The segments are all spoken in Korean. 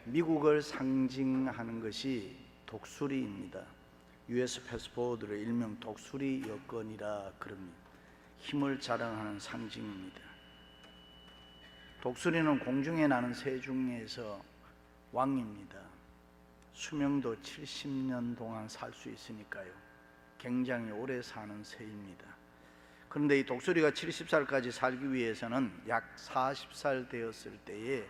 미국을 상징하는 것이 독수리입니다. US 패스포드를 일명 독수리 여권이라 그럽니다. 힘을 자랑하는 상징입니다. 독수리는 공중에 나는 새 중에서 왕입니다. 수명도 70년 동안 살 수 있으니까요. 굉장히 오래 사는 새입니다. 그런데 이 독수리가 70살까지 살기 위해서는 약 40살 되었을 때에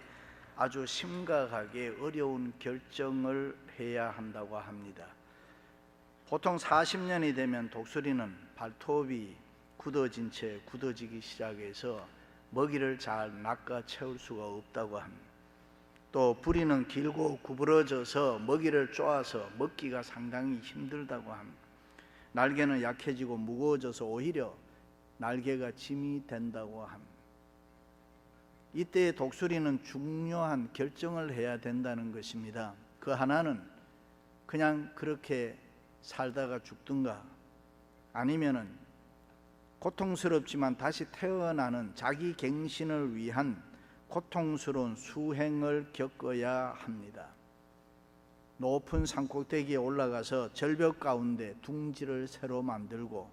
아주 심각하게 어려운 결정을 해야 한다고 합니다. 보통 40년이 되면 독수리는 발톱이 굳어진 채 굳어지기 시작해서 먹이를 잘 낚아 채울 수가 없다고 합니다. 또 부리는 길고 구부러져서 먹이를 쪼아서 먹기가 상당히 힘들다고 합니다. 날개는 약해지고 무거워져서 오히려 날개가 짐이 된다고 합니다. 이때 독수리는 중요한 결정을 해야 된다는 것입니다. 그 하나는 그냥 그렇게 살다가 죽든가 아니면은 고통스럽지만 다시 태어나는 자기 갱신을 위한 고통스러운 수행을 겪어야 합니다. 높은 산꼭대기에 올라가서 절벽 가운데 둥지를 새로 만들고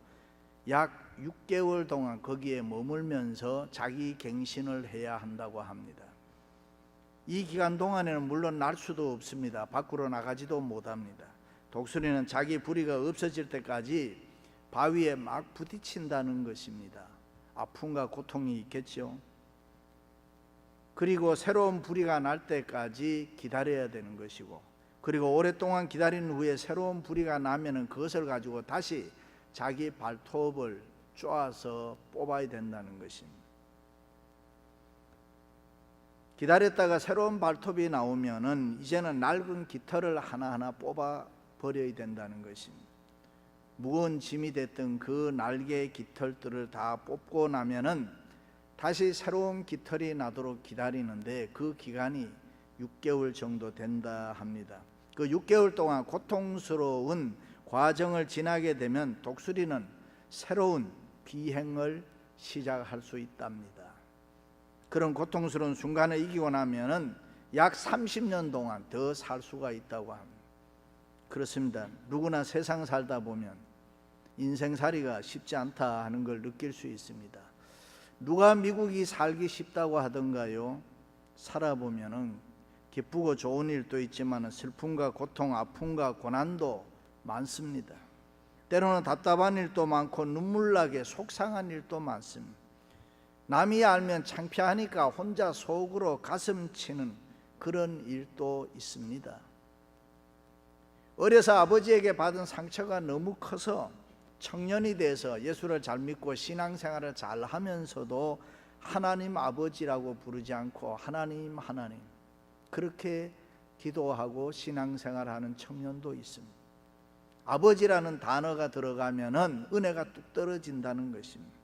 약 6개월 동안 거기에 머물면서 자기 갱신을 해야 한다고 합니다. 이 기간 동안에는 물론 날 수도 없습니다. 밖으로 나가지도 못합니다. 독수리는 자기 부리가 없어질 때까지 바위에 막 부딪힌다는 것입니다. 아픔과 고통이 있겠죠. 그리고 새로운 부리가 날 때까지 기다려야 되는 것이고, 그리고 오랫동안 기다린 후에 새로운 부리가 나면은 그것을 가지고 다시 자기 발톱을 쪼아서 뽑아야 된다는 것입니다. 기다렸다가 새로운 발톱이 나오면은 이제는 낡은 깃털을 하나하나 뽑아 버려야 된다는 것입니다. 무거운 짐이 됐던 그 날개 깃털들을 다 뽑고 나면은 다시 새로운 깃털이 나도록 기다리는데 그 기간이 6개월 정도 된다 합니다. 그 6개월 동안 고통스러운 과정을 지나게 되면 독수리는 새로운 비행을 시작할 수 있답니다. 그런 고통스러운 순간을 이기고 나면은 약 30년 동안 더 살 수가 있다고 합니다. 그렇습니다. 누구나 세상 살다 보면 인생살이가 쉽지 않다 하는 걸 느낄 수 있습니다. 누가 미국이 살기 쉽다고 하던가요? 살아보면은 기쁘고 좋은 일도 있지만 슬픔과 고통, 아픔과 고난도 많습니다. 때로는 답답한 일도 많고 눈물나게 속상한 일도 많습니다. 남이 알면 창피하니까 혼자 속으로 가슴 치는 그런 일도 있습니다. 어려서 아버지에게 받은 상처가 너무 커서 청년이 돼서 예수를 잘 믿고 신앙생활을 잘 하면서도 하나님 아버지라고 부르지 않고 하나님 그렇게 기도하고 신앙생활하는 청년도 있습니다. 아버지라는 단어가 들어가면은 은혜가 뚝 떨어진다는 것입니다.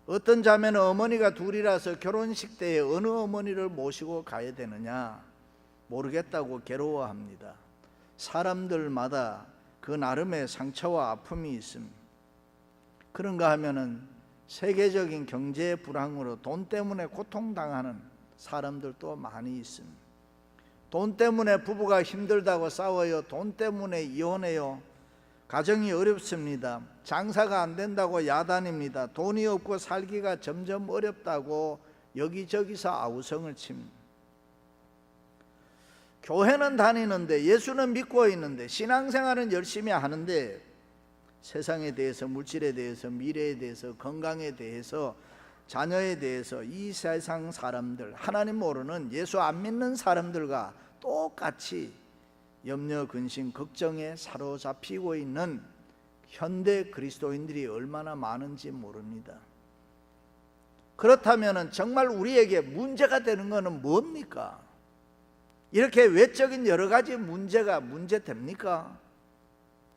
어떤 자매는 어머니가 둘이라서 결혼식 때에 어느 어머니를 모시고 가야 되느냐 모르겠다고 괴로워합니다. 사람들마다 그 나름의 상처와 아픔이 있습니다. 그런가 하면은 세계적인 경제 불황으로 돈 때문에 고통당하는 사람들도 많이 있습니다. 돈 때문에 부부가 힘들다고 싸워요. 돈 때문에 이혼해요. 가정이 어렵습니다. 장사가 안 된다고 야단입니다. 돈이 없고 살기가 점점 어렵다고 여기저기서 아우성을 칩니다. 교회는 다니는데 예수는 믿고 있는데 신앙생활은 열심히 하는데 세상에 대해서, 물질에 대해서, 미래에 대해서, 건강에 대해서, 자녀에 대해서 이 세상 사람들, 하나님 모르는 예수 안 믿는 사람들과 똑같이 염려, 근심, 걱정에 사로잡히고 있는 현대 그리스도인들이 얼마나 많은지 모릅니다. 그렇다면 정말 우리에게 문제가 되는 것은 뭡니까? 이렇게 외적인 여러 가지 문제가 문제됩니까?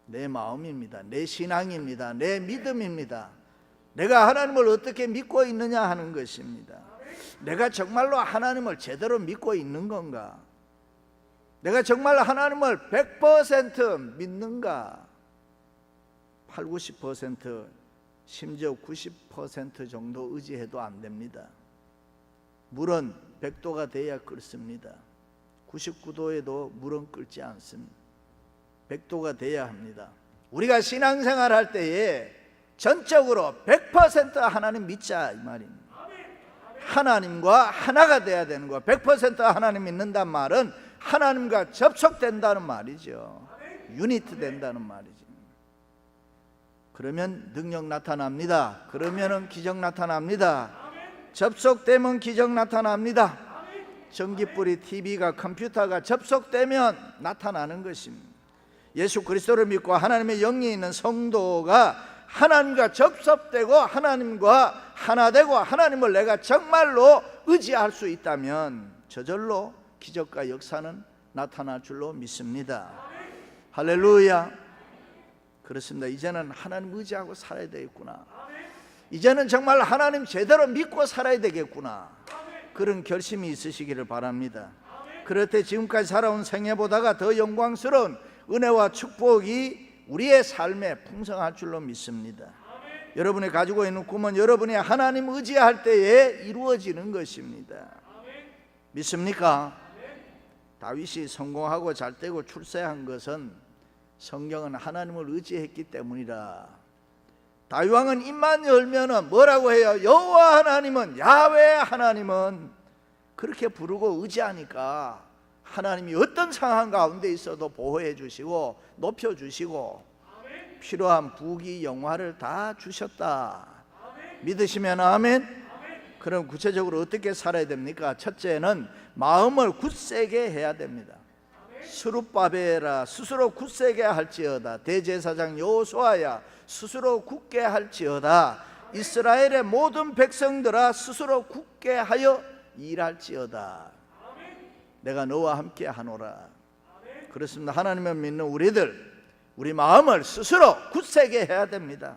내 마음입니다. 내 신앙입니다. 내 믿음입니다. 내가 하나님을 어떻게 믿고 있느냐 하는 것입니다. 내가 정말로 하나님을 제대로 믿고 있는 건가? 내가 정말 하나님을 100% 믿는가? 8, 90% 심지어 90% 정도 의지해도 안 됩니다. 물은 100도가 돼야 끓습니다. 99도에도 물은 끓지 않습니다. 100도가 돼야 합니다. 우리가 신앙생활 할 때에 전적으로 100% 하나님 믿자 이 말입니다. 하나님과 하나가 돼야 되는 거야. 100% 하나님 믿는단 말은 하나님과 접촉된다는 말이죠. 유니트 된다는 말이죠. 그러면 능력 나타납니다. 그러면은 기적 나타납니다. 접속되면 기적 나타납니다. 전기불이, TV가, 컴퓨터가 접속되면 나타나는 것입니다. 예수 그리스도를 믿고 하나님의 영이 있는 성도가 하나님과 접속되고 하나님과 하나 되고 하나님을 내가 정말로 의지할 수 있다면 저절로 기적과 역사는 나타날 줄로 믿습니다. 할렐루야. 그렇습니다. 이제는 하나님 의지하고 살아야 되겠구나. 이제는 정말 하나님 제대로 믿고 살아야 되겠구나. 그런 결심이 있으시기를 바랍니다. 그럴 때 지금까지 살아온 생애보다가 더 영광스러운 은혜와 축복이 우리의 삶에 풍성할 줄로 믿습니다. 여러분이 가지고 있는 꿈은 여러분이 하나님 의지할 때에 이루어지는 것입니다. 믿습니까? 다윗이 성공하고 잘되고 출세한 것은 성경은 하나님을 의지했기 때문이라. 다윗 왕은 입만 열면은 뭐라고 해요? 여호와 하나님은, 야훼 하나님은, 그렇게 부르고 의지하니까 하나님이 어떤 상황 가운데 있어도 보호해 주시고 높여 주시고 필요한 부귀 영화를 다 주셨다. 믿으시면 아멘. 그럼 구체적으로 어떻게 살아야 됩니까? 첫째는 마음을 굳세게 해야 됩니다. 스룹바벨아 스스로 굳세게 할지어다. 대제사장 여호수아야 스스로 굳게 할지어다. 이스라엘의 모든 백성들아 스스로 굳게 하여 일할지어다. 내가 너와 함께 하노라. 그렇습니다. 하나님을 믿는 우리 마음을 스스로 굳세게 해야 됩니다.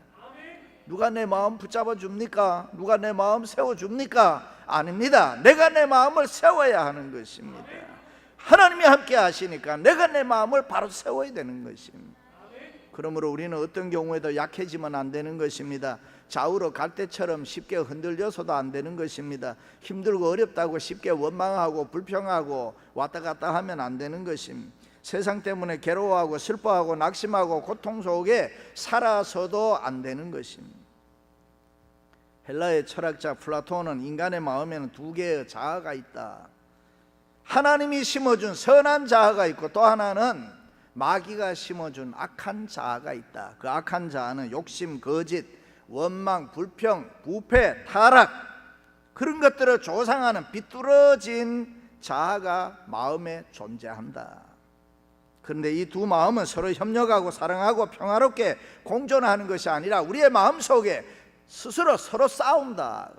누가 내 마음 붙잡아 줍니까? 누가 내 마음 세워 줍니까? 아닙니다. 내가 내 마음을 세워야 하는 것입니다. 하나님이 함께 하시니까 내가 내 마음을 바로 세워야 되는 것입니다. 그러므로 우리는 어떤 경우에도 약해지면 안 되는 것입니다. 좌우로 갈대처럼 쉽게 흔들려서도 안 되는 것입니다. 힘들고 어렵다고 쉽게 원망하고 불평하고 왔다 갔다 하면 안 되는 것입니다. 세상 때문에 괴로워하고 슬퍼하고 낙심하고 고통 속에 살아서도 안 되는 것입니다. 헬라의 철학자 플라톤은 인간의 마음에는 두 개의 자아가 있다. 하나님이 심어준 선한 자아가 있고 또 하나는 마귀가 심어준 악한 자아가 있다. 그 악한 자아는 욕심, 거짓, 원망, 불평, 부패, 타락, 그런 것들을 조장하는 비뚤어진 자아가 마음에 존재한다. 그런데 이 두 마음은 서로 협력하고 사랑하고 평화롭게 공존하는 것이 아니라 우리의 마음속에 스스로 서로 싸운다.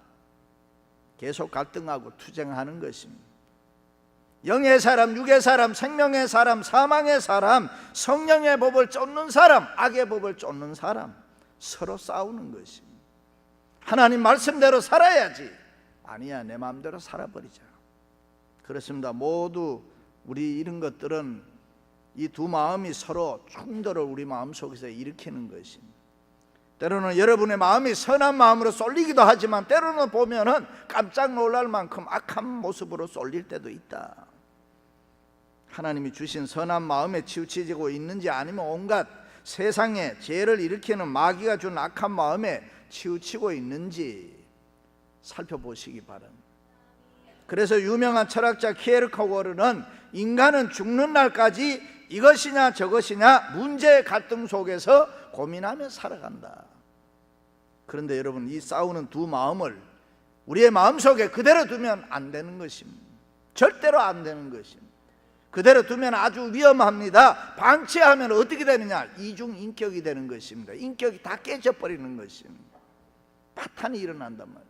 계속 갈등하고 투쟁하는 것입니다. 영의 사람, 육의 사람, 생명의 사람, 사망의 사람, 성령의 법을 쫓는 사람, 악의 법을 쫓는 사람, 서로 싸우는 것입니다. 하나님 말씀대로 살아야지. 아니야, 내 마음대로 살아버리자. 그렇습니다. 모두 우리 이런 것들은 이 두 마음이 서로 충돌을 우리 마음속에서 일으키는 것입니다. 때로는 여러분의 마음이 선한 마음으로 쏠리기도 하지만 때로는 보면은 깜짝 놀랄 만큼 악한 모습으로 쏠릴 때도 있다. 하나님이 주신 선한 마음에 치우쳐지고 있는지 아니면 온갖 세상에 죄를 일으키는 마귀가 준 악한 마음에 치우치고 있는지 살펴보시기 바랍니다. 그래서 유명한 철학자 키에르케고르는 인간은 죽는 날까지 이것이냐 저것이냐 문제의 갈등 속에서 고민하며 살아간다. 그런데 여러분, 이 싸우는 두 마음을 우리의 마음속에 그대로 두면 안 되는 것입니다. 절대로 안 되는 것입니다. 그대로 두면 아주 위험합니다. 방치하면 어떻게 되느냐? 이중인격이 되는 것입니다. 인격이 다 깨져버리는 것입니다. 파탄이 일어난단 말이에요.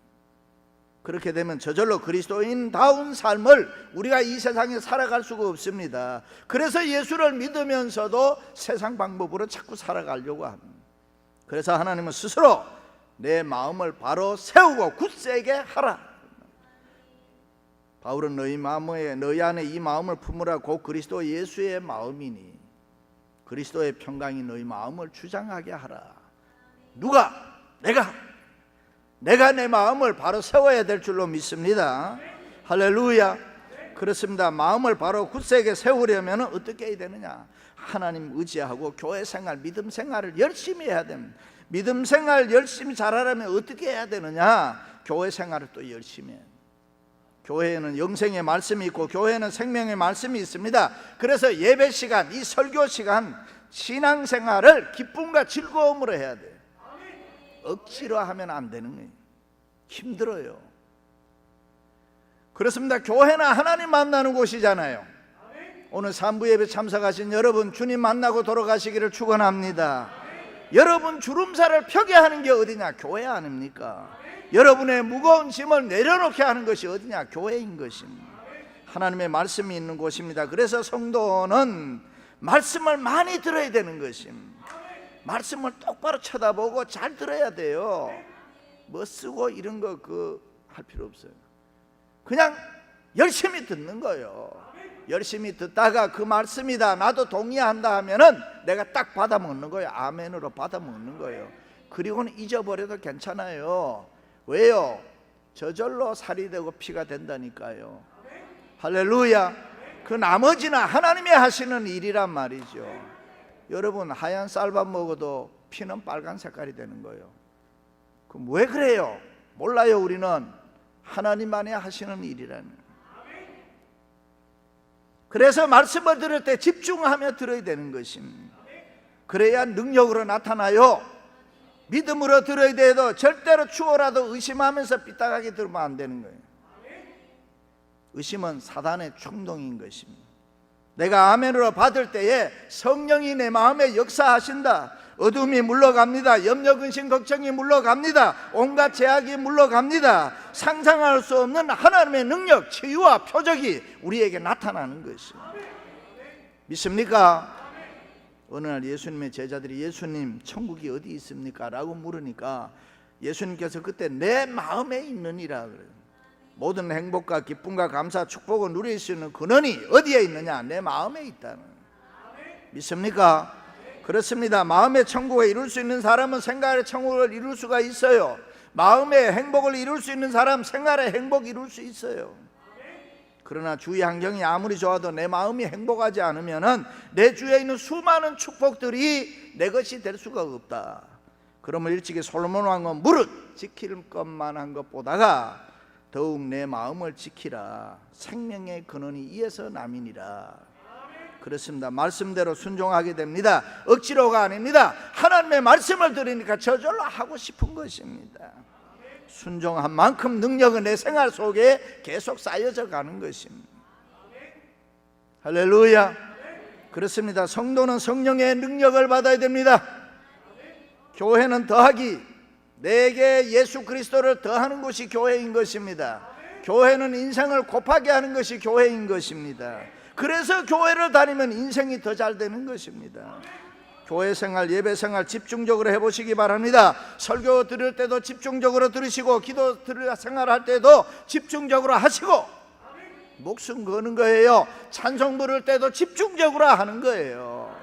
그렇게 되면 저절로 그리스도인다운 삶을 우리가 이 세상에 살아갈 수가 없습니다. 그래서 예수를 믿으면서도 세상 방법으로 자꾸 살아가려고 합니다. 그래서 하나님은 스스로 내 마음을 바로 세우고 굳세게 하라. 바울은 너희 안에 이 마음을 품으라. 곧 그리스도 예수의 마음이니 그리스도의 평강이 너희 마음을 주장하게 하라. 누가? 내가 내 마음을 바로 세워야 될 줄로 믿습니다. 할렐루야. 그렇습니다. 마음을 바로 굳세게 세우려면 어떻게 해야 되느냐? 하나님 의지하고 교회 생활, 믿음 생활을 열심히 해야 됩니다. 믿음 생활 열심히 잘하려면 어떻게 해야 되느냐? 교회 생활을 또 열심히 해야 됩니다. 교회에는 영생의 말씀이 있고 교회에는 생명의 말씀이 있습니다. 그래서 예배 시간, 이 설교 시간, 신앙생활을 기쁨과 즐거움으로 해야 돼요. 억지로 하면 안 되는 거예요. 힘들어요. 그렇습니다. 교회는 하나님 만나는 곳이잖아요. 오늘 3부 예배 참석하신 여러분, 주님 만나고 돌아가시기를 축원합니다. 여러분 주름살을 펴게 하는 게 어디냐? 교회 아닙니까? 여러분의 무거운 짐을 내려놓게 하는 것이 어디냐? 교회인 것입니다. 하나님의 말씀이 있는 곳입니다. 그래서 성도는 말씀을 많이 들어야 되는 것입니다. 말씀을 똑바로 쳐다보고 잘 들어야 돼요. 뭐 쓰고 이런 거 할 필요 없어요. 그냥 열심히 듣는 거예요. 열심히 듣다가 그 말씀이다, 나도 동의한다 하면은 내가 딱 받아 먹는 거예요. 아멘으로 받아 먹는 거예요. 그리고는 잊어버려도 괜찮아요. 왜요? 저절로 살이 되고 피가 된다니까요. 할렐루야. 그 나머지는 하나님이 하시는 일이란 말이죠. 여러분, 하얀 쌀밥 먹어도 피는 빨간 색깔이 되는 거예요. 그럼 왜 그래요? 몰라요. 우리는 하나님만이 하시는 일이라는 거예요. 그래서 말씀을 들을 때 집중하며 들어야 되는 것입니다. 그래야 능력으로 나타나요. 믿음으로 들어야 돼도 절대로 추워라도 의심하면서 삐딱하게 들으면 안 되는 거예요. 의심은 사단의 충동인 것입니다. 내가 아멘으로 받을 때에 성령이 내 마음에 역사하신다. 어둠이 물러갑니다. 염려, 근심, 걱정이 물러갑니다. 온갖 제약이 물러갑니다. 상상할 수 없는 하나님의 능력, 치유와 표적이 우리에게 나타나는 것입니다. 믿습니까? 어느 날 예수님의 제자들이 예수님, 천국이 어디 있습니까? 라고 물으니까 예수님께서 그때 내 마음에 있느니라 그래요. 모든 행복과 기쁨과 감사, 축복을 누릴 수 있는 근원이 어디에 있느냐? 내 마음에 있다는. 믿습니까? 그렇습니다. 마음의 천국을 이룰 수 있는 사람은 생활의 천국을 이룰 수가 있어요. 마음의 행복을 이룰 수 있는 사람 생활의 행복 이룰 수 있어요. 그러나 주위 환경이 아무리 좋아도 내 마음이 행복하지 않으면은 내 주위에 있는 수많은 축복들이 내 것이 될 수가 없다. 그러면 일찍이 솔로몬 왕은 무릇 지킬 것만 한 것보다가 더욱 내 마음을 지키라. 생명의 근원이 이에서 남이니라. 그렇습니다. 말씀대로 순종하게 됩니다. 억지로가 아닙니다. 하나님의 말씀을 들으니까 저절로 하고 싶은 것입니다. 순종한 만큼 능력은 내 생활 속에 계속 쌓여져 가는 것입니다. 할렐루야. 그렇습니다. 성도는 성령의 능력을 받아야 됩니다. 교회는 더하기, 내게 예수 그리스도를 더하는 것이 교회인 것입니다. 교회는 인생을 곱하게 하는 것이 교회인 것입니다. 그래서 교회를 다니면 인생이 더 잘 되는 것입니다. 교회 생활, 예배 생활 집중적으로 해보시기 바랍니다. 설교 들을 때도 집중적으로 들으시고, 기도 생활할 때도 집중적으로 하시고, 목숨 거는 거예요. 찬송 부를 때도 집중적으로 하는 거예요.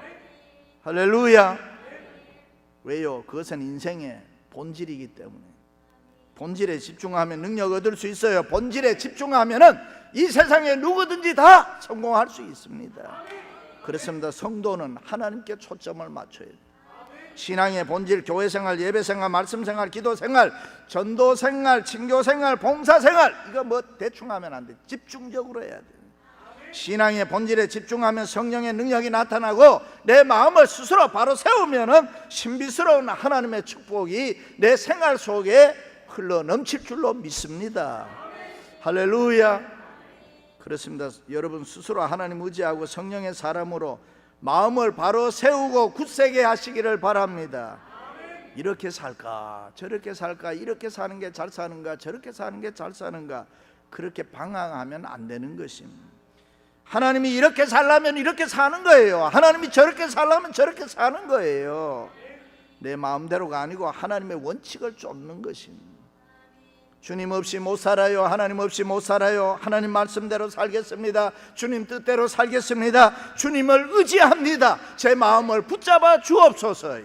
할렐루야. 왜요? 그것은 인생의 본질이기 때문에. 본질에 집중하면 능력 얻을 수 있어요. 본질에 집중하면은 이 세상에 누구든지 다 성공할 수 있습니다. 그렇습니다. 성도는 하나님께 초점을 맞춰야 돼요. 신앙의 본질, 교회 생활, 예배 생활, 말씀 생활, 기도 생활, 전도 생활, 친교 생활, 봉사 생활, 이거 뭐 대충 하면 안 돼. 집중적으로 해야 돼요. 신앙의 본질에 집중하면 성령의 능력이 나타나고 내 마음을 스스로 바로 세우면은 신비스러운 하나님의 축복이 내 생활 속에 흘러 넘칠 줄로 믿습니다. 할렐루야. 그렇습니다. 여러분 스스로 하나님 의지하고 성령의 사람으로 마음을 바로 세우고 굳세게 하시기를 바랍니다. 이렇게 살까 저렇게 살까, 이렇게 사는 게 잘 사는가 저렇게 사는 게 잘 사는가, 그렇게 방황하면 안 되는 것입니다. 하나님이 이렇게 살려면 이렇게 사는 거예요. 하나님이 저렇게 살려면 저렇게 사는 거예요. 내 마음대로가 아니고 하나님의 원칙을 쫓는 것입니다. 주님 없이 못 살아요. 하나님 없이 못 살아요. 하나님 말씀대로 살겠습니다. 주님 뜻대로 살겠습니다. 주님을 의지합니다. 제 마음을 붙잡아 주옵소서.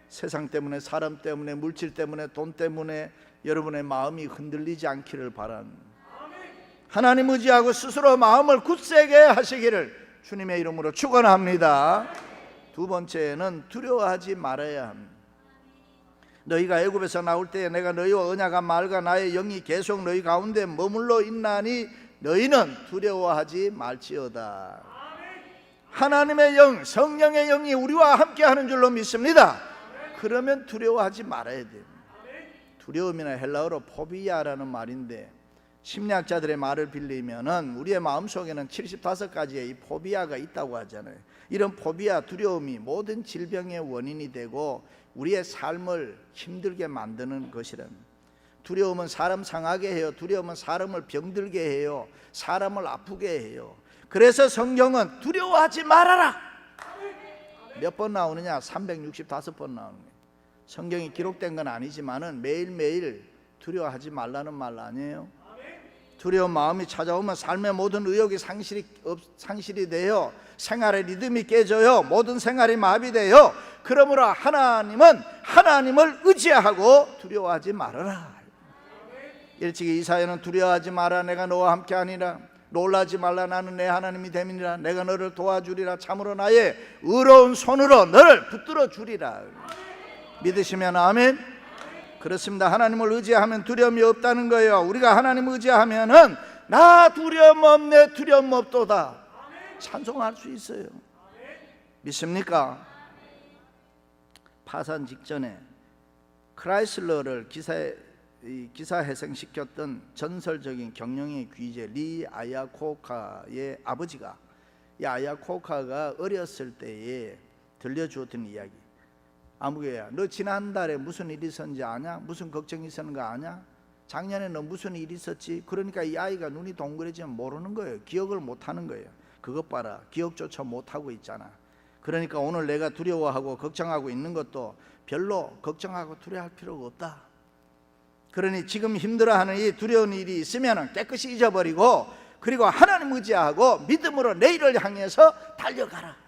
세상 때문에, 사람 때문에, 물질 때문에, 돈 때문에 여러분의 마음이 흔들리지 않기를 바랍니다. 하나님 의지하고 스스로 마음을 굳세게 하시기를 주님의 이름으로 축원합니다. 두 번째는 두려워하지 말아야 합니다. 너희가 애굽에서 나올 때에 내가 너희와 언약한 말과 나의 영이 계속 너희 가운데 머물러 있나니 너희는 두려워하지 말지어다. 하나님의 영, 성령의 영이 우리와 함께 하는 줄로 믿습니다. 그러면 두려워하지 말아야 돼요. 두려움이나 헬라어로 포비아라는 말인데 심리학자들의 말을 빌리면은 우리의 마음속에는 75가지의 이 포비아가 있다고 하잖아요. 이런 포비아, 두려움이 모든 질병의 원인이 되고 우리의 삶을 힘들게 만드는 것이랍니다. 두려움은 사람 상하게 해요. 두려움은 사람을 병들게 해요. 사람을 아프게 해요. 그래서 성경은 두려워하지 말아라. 몇 번 나오느냐? 365번 나오는 거예요. 성경이 기록된 건 아니지만은 매일매일 두려워하지 말라는 말 아니에요? 두려운 마음이 찾아오면 삶의 모든 의욕이 상실이 돼요. 생활의 리듬이 깨져요. 모든 생활이 마비돼요. 그러므로 하나님은 하나님을 의지하고 두려워하지 말아라. 일찍이 이사야는 두려워하지 마라. 내가 너와 함께하니라. 놀라지 말라. 나는 내 하나님이 됨이니라. 내가 너를 도와주리라. 참으로 나의 의로운 손으로 너를 붙들어 주리라. 믿으시면 아멘. 그렇습니다. 하나님을 의지하면 두려움이 없다는 거예요. 우리가 하나님을 의지하면은 나 두려움 없네, 두려움 없도다 찬송할 수 있어요. 믿습니까? 파산 직전에 크라이슬러를 기사 회생시켰던 전설적인 경영의 귀재 리 아야코카의 아버지가, 이 아야코카가 어렸을 때에 들려주었던 이야기. 아무개야, 너 지난달에 무슨 일이 있었는지 아냐? 무슨 걱정이 있었는가 아냐? 작년에 너 무슨 일이 있었지? 그러니까 이 아이가 눈이 동그래지면 모르는 거예요. 기억을 못하는 거예요. 그것 봐라, 기억조차 못하고 있잖아. 그러니까 오늘 내가 두려워하고 걱정하고 있는 것도 별로 걱정하고 두려워할 필요가 없다. 그러니 지금 힘들어하는 이 두려운 일이 있으면 깨끗이 잊어버리고, 그리고 하나님 의지하고 믿음으로 내일을 향해서 달려가라.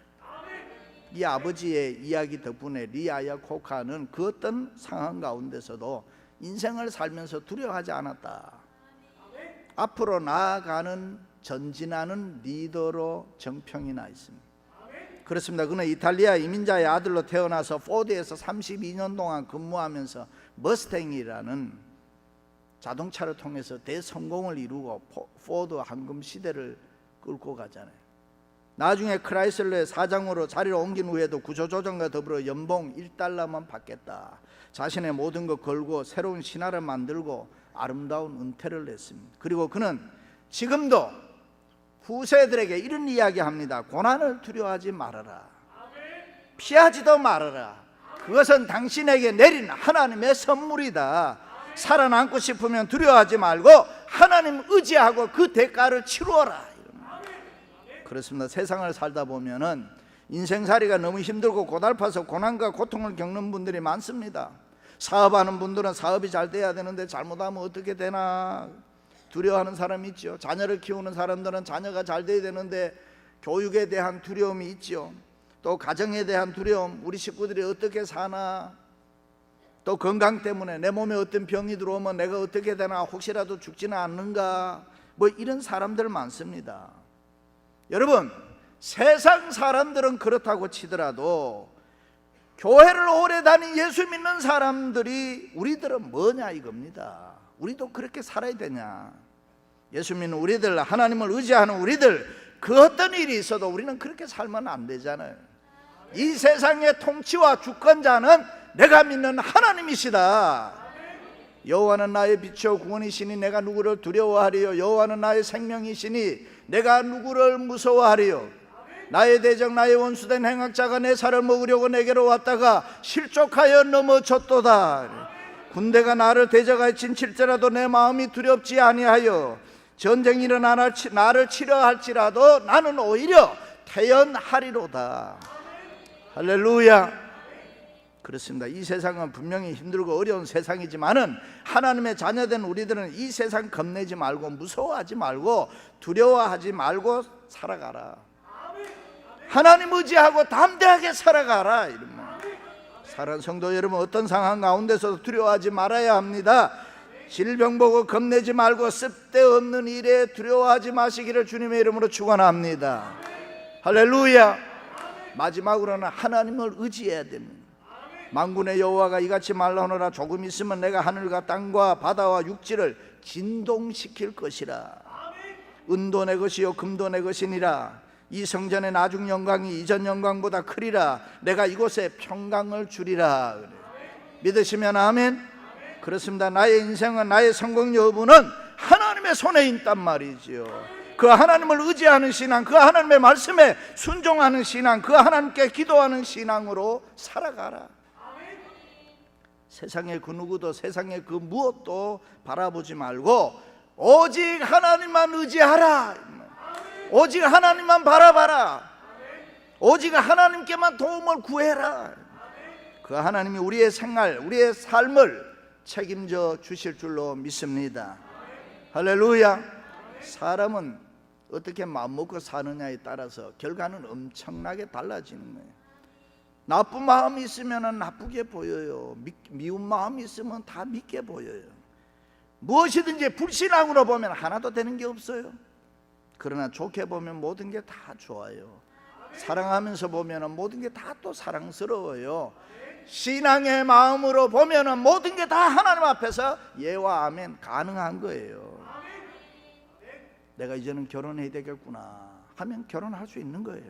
이 아버지의 이야기 덕분에 리아야 코카는 그 어떤 상황 가운데서도 인생을 살면서 두려워하지 않았다. 앞으로 나아가는 전진하는 리더로 정평이 나 있습니다. 그렇습니다. 그는 이탈리아 이민자의 아들로 태어나서 포드에서 32년 동안 근무하면서 머스탱이라는 자동차를 통해서 대성공을 이루고 포드 황금 시대를 끌고 가잖아요. 나중에 크라이슬러의 사장으로 자리를 옮긴 후에도 구조조정과 더불어 연봉 $1만 받겠다. 자신의 모든 것 걸고 새로운 신화를 만들고 아름다운 은퇴를 냈습니다. 그리고 그는 지금도 후세들에게 이런 이야기합니다. 고난을 두려워하지 말아라. 피하지도 말아라. 그것은 당신에게 내린 하나님의 선물이다. 살아남고 싶으면 두려워하지 말고 하나님 의지하고 그 대가를 치루어라. 그렇습니다. 세상을 살다 보면은 인생살이가 너무 힘들고 고달파서 고난과 고통을 겪는 분들이 많습니다. 사업하는 분들은 사업이 잘 돼야 되는데 잘못하면 어떻게 되나 두려워하는 사람이 있죠. 자녀를 키우는 사람들은 자녀가 잘 돼야 되는데 교육에 대한 두려움이 있죠. 또 가정에 대한 두려움, 우리 식구들이 어떻게 사나, 또 건강 때문에 내 몸에 어떤 병이 들어오면 내가 어떻게 되나, 혹시라도 죽지는 않는가, 뭐 이런 사람들 많습니다. 여러분, 세상 사람들은 그렇다고 치더라도 교회를 오래 다닌 예수 믿는 사람들이 우리들은 뭐냐 이겁니다. 우리도 그렇게 살아야 되냐? 예수 믿는 우리들, 하나님을 의지하는 우리들, 그 어떤 일이 있어도 우리는 그렇게 살면 안 되잖아요. 이 세상의 통치와 주권자는 내가 믿는 하나님이시다. 여호와는 나의 빛이요 구원이시니 내가 누구를 두려워하리요? 여호와는 나의 생명이시니 내가 누구를 무서워하리요? 나의 대적 나의 원수된 행악자가 내 살을 먹으려고 내게로 왔다가 실족하여 넘어졌도다. 군대가 나를 대적하여 진칠지라도 내 마음이 두렵지 아니하여 전쟁이 일어나 나를 치려 할지라도 나는 오히려 태연하리로다. 할렐루야. 그렇습니다. 이 세상은 분명히 힘들고 어려운 세상이지만은 하나님의 자녀된 우리들은 이 세상 겁내지 말고 무서워하지 말고 두려워하지 말고 살아가라. 하나님 의지하고 담대하게 살아가라. 이런 말. 사랑하는 성도 여러분, 어떤 상황 가운데서도 두려워하지 말아야 합니다. 질병 보고 겁내지 말고 쓸데없는 일에 두려워하지 마시기를 주님의 이름으로 축원합니다. 할렐루야. 마지막으로는 하나님을 의지해야 됩니다. 만군의 여호와가 이같이 말하노라. 조금 있으면 내가 하늘과 땅과 바다와 육지를 진동시킬 것이라. 은도 내 것이요 금도 내 것이니라. 이 성전의 나중 영광이 이전 영광보다 크리라. 내가 이곳에 평강을 주리라. 믿으시면 아멘. 그렇습니다. 나의 인생은, 나의 성공 여부는 하나님의 손에 있단 말이지요. 그 하나님을 의지하는 신앙, 그 하나님의 말씀에 순종하는 신앙, 그 하나님께 기도하는 신앙으로 살아가라. 세상의 그 누구도, 세상의 그 무엇도 바라보지 말고 오직 하나님만 의지하라. 오직 하나님만 바라봐라. 오직 하나님께만 도움을 구해라. 그 하나님이 우리의 생활, 우리의 삶을 책임져 주실 줄로 믿습니다. 할렐루야. 사람은 어떻게 마음먹고 사느냐에 따라서 결과는 엄청나게 달라지는 거예요. 나쁜 마음이 있으면 나쁘게 보여요. 미운 마음이 있으면 다 믿게 보여요. 무엇이든지 불신앙으로 보면 하나도 되는 게 없어요. 그러나 좋게 보면 모든 게 다 좋아요. 사랑하면서 보면 모든 게 다 또 사랑스러워요. 신앙의 마음으로 보면 모든 게 다 하나님 앞에서 예와 아멘 가능한 거예요. 내가 이제는 결혼해야 되겠구나 하면 결혼할 수 있는 거예요.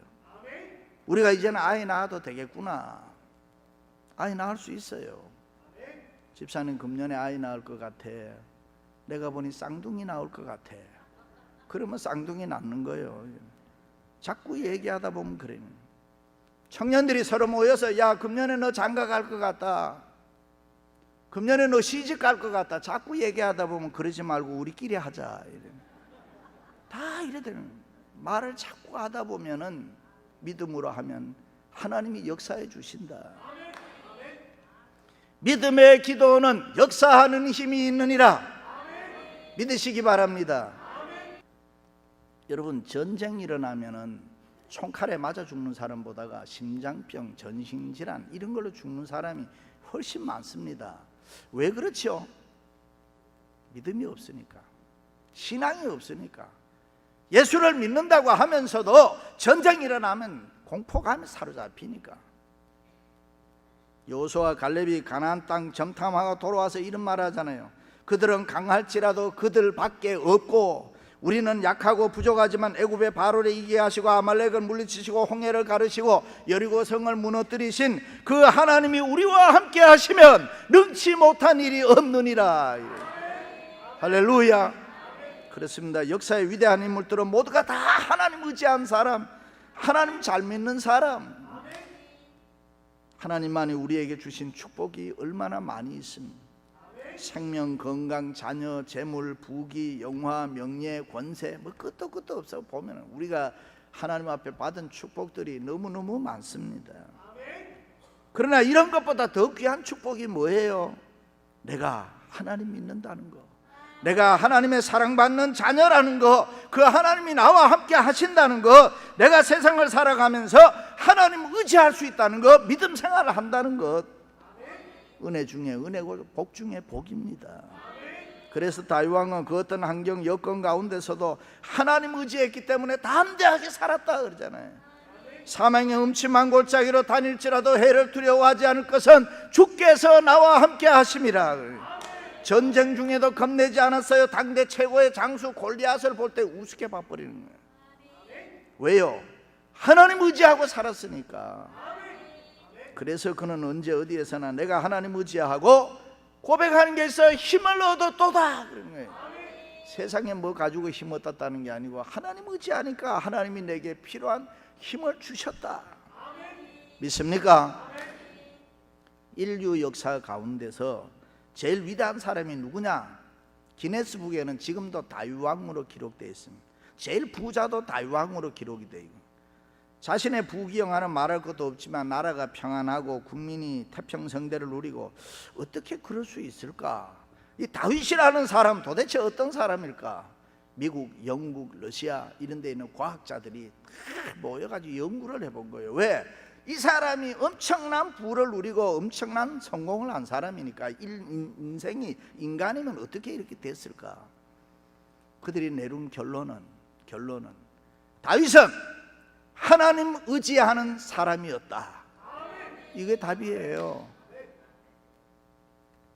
우리가 이제는 아이 낳아도 되겠구나, 아이 낳을 수 있어요. 집사님 금년에 아이 낳을 것 같아. 내가 보니 쌍둥이 나올 것 같아. 그러면 쌍둥이 낳는 거예요. 자꾸 얘기하다 보면 그래요. 청년들이 서로 모여서 야 금년에 너 장가 갈 것 같다, 금년에 너 시집 갈 것 같다, 자꾸 얘기하다 보면 그러지 말고 우리끼리 하자 이래. 다 이래 되는 말을 자꾸 하다 보면은 믿음으로 하면 하나님이 역사해 주신다. 믿음의 기도는 역사하는 힘이 있느니라 믿으시기 바랍니다. 여러분, 전쟁 일어나면은 총칼에 맞아 죽는 사람보다가 심장병, 전신질환 이런 걸로 죽는 사람이 훨씬 많습니다. 왜 그렇죠? 믿음이 없으니까, 신앙이 없으니까. 예수를 믿는다고 하면서도 전쟁이 일어나면 공포감에 사로잡히니까. 여호수아와 갈렙이 가나안 땅 정탐하고 돌아와서 이런 말 하잖아요. 그들은 강할지라도 그들밖에 없고 우리는 약하고 부족하지만 애굽의 바로를 이기게 하시고 아말렉을 물리치시고 홍해를 가르시고 여리고 성을 무너뜨리신 그 하나님이 우리와 함께 하시면 능치 못한 일이 없느니라. 할렐루야. 그렇습니다. 역사의 위대한 인물들은 모두가 다 하나님 의지한 사람, 하나님 잘 믿는 사람. 하나님만이 우리에게 주신 축복이 얼마나 많이 있습니다. 생명, 건강, 자녀, 재물, 부귀, 영화, 명예, 권세, 뭐 끝도 없어. 보면 우리가 하나님 앞에 받은 축복들이 너무너무 많습니다. 그러나 이런 것보다 더 귀한 축복이 뭐예요? 내가 하나님 믿는다는 거, 내가 하나님의 사랑받는 자녀라는 거, 그 하나님이 나와 함께 하신다는 거, 내가 세상을 살아가면서 하나님 의지할 수 있다는 거, 믿음 생활을 한다는 것, 은혜 중에 은혜고 복 중에 복입니다. 그래서 다윗 왕은 그 어떤 환경 여건 가운데서도 하나님 의지했기 때문에 담대하게 살았다 그러잖아요. 사망의 음침한 골짜기로 다닐지라도 해를 두려워하지 않을 것은 주께서 나와 함께 하심이라. 전쟁 중에도 겁내지 않았어요. 당대 최고의 장수 골리앗을 볼 때 우습게 봐버리는 거예요. 왜요? 하나님 의지하고 살았으니까. 그래서 그는 언제 어디에서나 내가 하나님 의지하고 고백하는 게 있어요. 힘을 얻었도다 그런 거예요. 세상에 뭐 가지고 힘 얻었다는 게 아니고 하나님 의지하니까 하나님이 내게 필요한 힘을 주셨다. 믿습니까? 인류 역사 가운데서 제일 위대한 사람이 누구냐? 기네스북에는 지금도 다윗 왕으로 기록되어 있습니다. 제일 부자도 다윗 왕으로 기록이 되어 있고, 자신의 부귀영화는 말할 것도 없지만 나라가 평안하고 국민이 태평성대를 누리고, 어떻게 그럴 수 있을까? 이 다윗이라는 사람 도대체 어떤 사람일까? 미국, 영국, 러시아 이런 데 있는 과학자들이 다 모여가지고 연구를 해본 거예요. 왜? 이 사람이 엄청난 부를 누리고 엄청난 성공을 한 사람이니까 인생이 인간이면 어떻게 이렇게 됐을까? 그들이 내린 결론은 다윗은 하나님 의지하는 사람이었다. 이게 답이에요.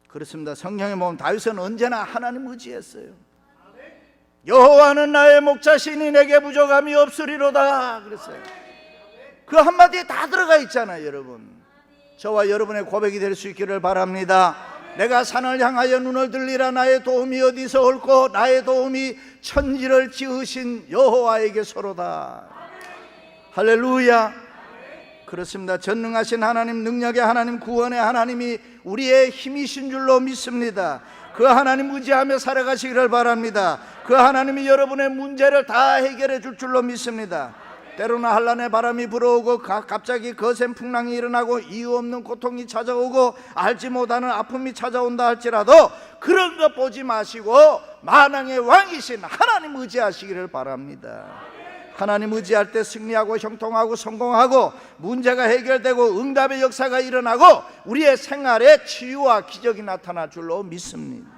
그렇습니다. 성경에 보면 다윗은 언제나 하나님 의지했어요. 여호와는 나의 목자시니 내게 부족함이 없으리로다 그랬어요. 그 한마디에 다 들어가 있잖아요. 여러분, 저와 여러분의 고백이 될 수 있기를 바랍니다. 내가 산을 향하여 눈을 들리라. 나의 도움이 어디서 올꼬? 나의 도움이 천지를 지으신 여호와에게서로다. 할렐루야. 그렇습니다. 전능하신 하나님, 능력의 하나님, 구원의 하나님이 우리의 힘이신 줄로 믿습니다. 그 하나님 의지하며 살아가시기를 바랍니다. 그 하나님이 여러분의 문제를 다 해결해 줄 줄로 믿습니다. 때로는 한란의 바람이 불어오고 갑자기 거센 풍랑이 일어나고 이유 없는 고통이 찾아오고 알지 못하는 아픔이 찾아온다 할지라도 그런 것 보지 마시고 만왕의 왕이신 하나님 의지하시기를 바랍니다. 하나님 의지할 때 승리하고 형통하고 성공하고 문제가 해결되고 응답의 역사가 일어나고 우리의 생활에 치유와 기적이 나타날 줄로 믿습니다.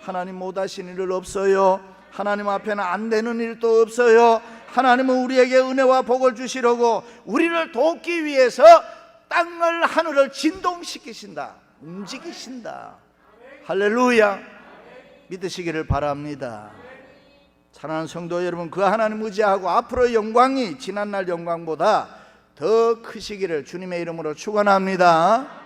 하나님 못하신 일 없어요. 하나님 앞에는 안 되는 일도 없어요. 하나님은 우리에게 은혜와 복을 주시려고 우리를 돕기 위해서 땅을 하늘을 진동시키신다, 움직이신다. 할렐루야. 믿으시기를 바랍니다. 사랑하는 성도 여러분, 그 하나님 의지하고 앞으로의 영광이 지난날 영광보다 더 크시기를 주님의 이름으로 축원합니다.